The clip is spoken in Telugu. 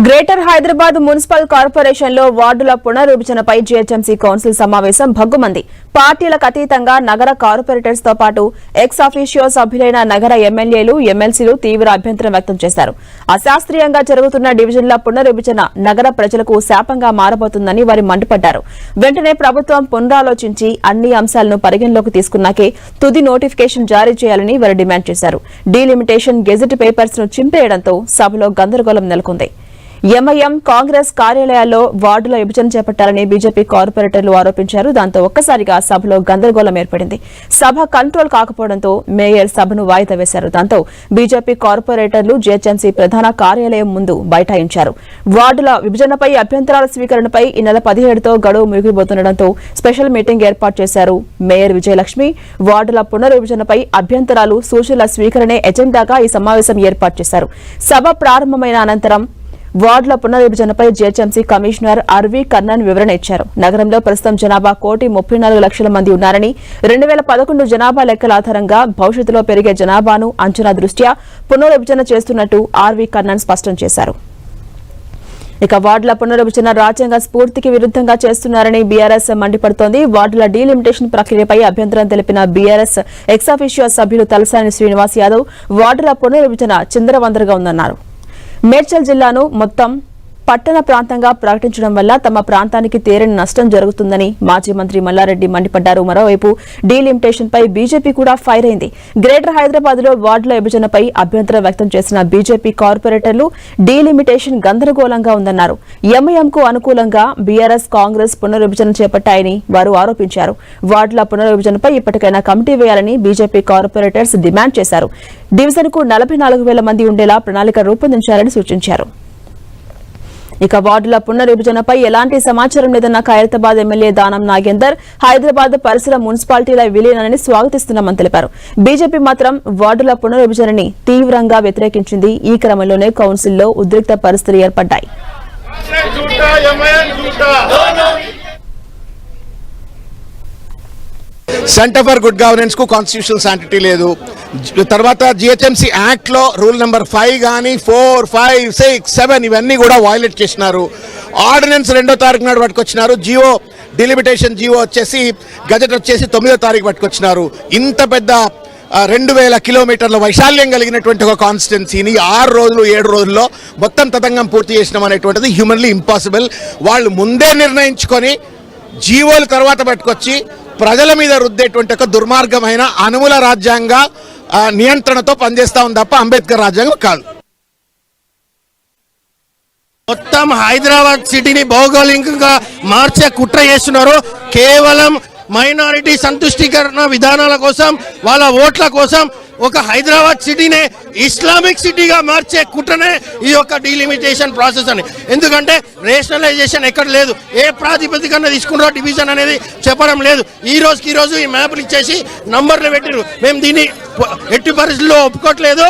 గ్రేటర్ హైదరాబాద్ మున్సిపల్ కార్పొరేషన్ లో వార్డుల పునర్విభజనపై జీహెచ్ఎంసీ కౌన్సిల్ సమావేశం భగ్గుమంది. పార్టీలకు అతీతంగా నగర కార్పొరేటర్స్ తో పాటు ఎక్స్ అఫీషియో సభ్యులైన నగర ఎమ్మెల్యేలు, ఎమ్మెల్సీలు తీవ్ర అభ్యంతరం వ్యక్తం చేశారు. అశాస్త్రీయంగా జరుగుతున్న డివిజన్ల పునర్విభజన నగర ప్రజలకు శాపంగా మారబోతుందని వారు మండిపడ్డారు. వెంటనే ప్రభుత్వం పునరాలోచించి అన్ని అంశాలను పరిగణలోకి తీసుకున్నాకే తుది నోటిఫికేషన్ జారీ చేయాలని వారు డిమాండ్ చేశారు. డీలిమిటేషన్ గెజెట్ పేపర్స్ ను చింపేయడంతో సభలో గందరగోళం నెలకొంది. ఎంఐఎం, కాంగ్రెస్ కార్యాలయాల్లో వార్డుల విభజన చేపట్టాలని బీజేపీ కార్పొరేటర్లు ఆరోపించారు. దాంతో ఒక్కసారిగా సభలో గందరగోళం ఏర్పడింది. సభ కంట్రోల్ కాకపోవడంతో మేయర్ సభను వాయిదా వేశారు. దాంతో బీజేపీ కార్పొరేటర్లు జీహెచ్ఎంసీ ప్రధాన కార్యాలయం ముందు బైఠాయించారు. వార్డుల విభజనపై అభ్యంతరాల స్వీకరణపై ఈ నెల 17తో గడువు ముగిపోతుండటంతో స్పెషల్ మీటింగ్ ఏర్పాటు చేశారు. మేయర్ విజయలక్ష్మి వార్డుల పునర్విభజనపై అభ్యంతరాలు, సూచనల స్వీకరణే ఎజెండాగా ఈ సమావేశం ఏర్పాటు చేశారు. సభ ప్రారంభమైన అనంతరం వార్డుల పునర్విభజనపై జీహెచ్ఎంసీ కమిషనర్ ఆర్వీ కర్ణన్ వివరణ ఇచ్చారు. నగరంలో ప్రస్తుతం జనాభా 1,34,00,000 మంది ఉన్నారని, 2011 జనాభా లెక్కల ఆధారంగా భవిష్యత్తులో పెరిగే జనాభాను అంచనా దృష్ట్యా పునర్విభజన చేస్తున్నట్టు ఆర్వీ కర్ణన్ స్పష్టం చేశారు. ఇక వార్డుల పునర్విభజన రాజ్యాంగ స్ఫూర్తికి విరుద్ధంగా చేస్తున్నారని బీఆర్ఎస్ మండిపడుతోంది. వార్డుల డీలిమిటేషన్ ప్రక్రియపై అభ్యంతరం తెలిపిన బీఆర్ఎస్ ఎక్స్ అఫీషియో సభ్యులు తలసాని శ్రీనివాస్ యాదవ్ వార్డుల పునర్విభజన చిందరవందరగా ఉందన్నారు. మేడ్చల్ జిల్లాను మొత్తం పట్టణ ప్రాంతంగా ప్రకటించడం వల్ల తమ ప్రాంతానికి తీరని నష్టం జరుగుతుందని మాజీ మంత్రి మల్లారెడ్డి మండిపడ్డారు. మరోవైపు డీలిమిటేషన్ పై బీజేపీ కూడా ఫైర్ అయింది. గ్రేటర్ హైదరాబాద్ లో వార్డుల విభజనపై అభ్యంతరం వ్యక్తం చేసిన బీజేపీ కార్పొరేటర్లు డీలిమిటేషన్ గందరగోళంగా ఉందన్నారు. ఎంఐఎంకు అనుకూలంగా బీఆర్ఎస్, కాంగ్రెస్ పునర్విభజన చేపట్టాయని వారు ఆరోపించారు. వార్డుల పునర్విభజనపై ఇప్పటికైనా కమిటీ వేయాలని బీజేపీ కార్పొరేటర్స్ డిమాండ్ చేశారు. డివిజన్ కు 44,000 మంది ఉండేలా ప్రణాళిక రూపొందించాలని సూచించారు. ఇక వార్డుల పునర్విభజనపై ఎలాంటి సమాచారం లేదన్న ఖైరతాబాద్ ఎమ్మెల్యే దానం నాగేందర్ హైదరాబాద్ పరిసర మున్సిపాలిటీల విలీనాన్ని స్వాగతిస్తున్నామని తెలిపారు. బీజేపీ మాత్రం వార్డుల పునర్విభజనని తీవ్రంగా వ్యతిరేకించింది. ఈ క్రమంలోనే కౌన్సిల్లో ఉద్రిక్త పరిస్థితులు ఏర్పడ్డాయి. సెంటర్ ఫర్ గుడ్ గవర్నెన్స్ కు కాన్స్టిట్యూషనల్ శాంటిటీ లేదు. తర్వాత జిహెచ్ఎంసీ యాక్ట్ లో రూల్ నెంబర్ 5 కానీ 4, 5, 6, 7 ఇవన్నీ కూడా వైలేట్ చేసినారు. ఆర్డినెన్స్ 2వ తారీఖు నాడు పట్టుకొచ్చినారు. జియో డిలిమిటేషన్ జియో వచ్చేసి గజెట్ వచ్చేసి 9వ తారీఖు పట్టుకొచ్చినారు. ఇంత పెద్ద 2,000 కిలోమీటర్ల వైశాల్యం కలిగినటువంటి ఒక కాన్స్టిట్యున్సీని 6 రోజులు 7 రోజుల్లో మొత్తం తతంగం పూర్తి చేసినాం అనేటువంటిది హ్యూమన్లీ ఇంపాసిబుల్. వాళ్ళు ముందే నిర్ణయించుకొని జీవోల తర్వాత పట్టుకొచ్చి ప్రజల మీద రుద్దేటువంటి ఒక దుర్మార్గమైన అనుమూల రాజ్యాంగ నియంత్రణతో పనిచేస్తా ఉంది తప్ప అంబేద్కర్ రాజ్యాంగం కాదు. మొత్తం హైదరాబాద్ సిటీని భౌగోళికంగా మార్చే కుట్ర చేస్తున్నారు. కేవలం మైనారిటీ సంతుష్టీకరణ విధానాల కోసం, వాళ్ళ ఓట్ల కోసం ఒక హైదరాబాద్ సిటీనే ఇస్లామిక్ సిటీగా మార్చే కుట్రనే ఈ యొక్క డీలిమిటేషన్ ప్రాసెస్ అని. ఎందుకంటే రేషనలైజేషన్ ఎక్కడ లేదు, ఏ ప్రాతిపదికన తీసుకున్నారో డివిజన్ అనేది చెప్పడం లేదు. ఈ రోజు ఈ మ్యాప్లు ఇచ్చేసి నంబర్లు పెట్టారు. మేము దీన్ని ఎట్టి పరిస్థితుల్లో ఒప్పుకోవట్లేదు.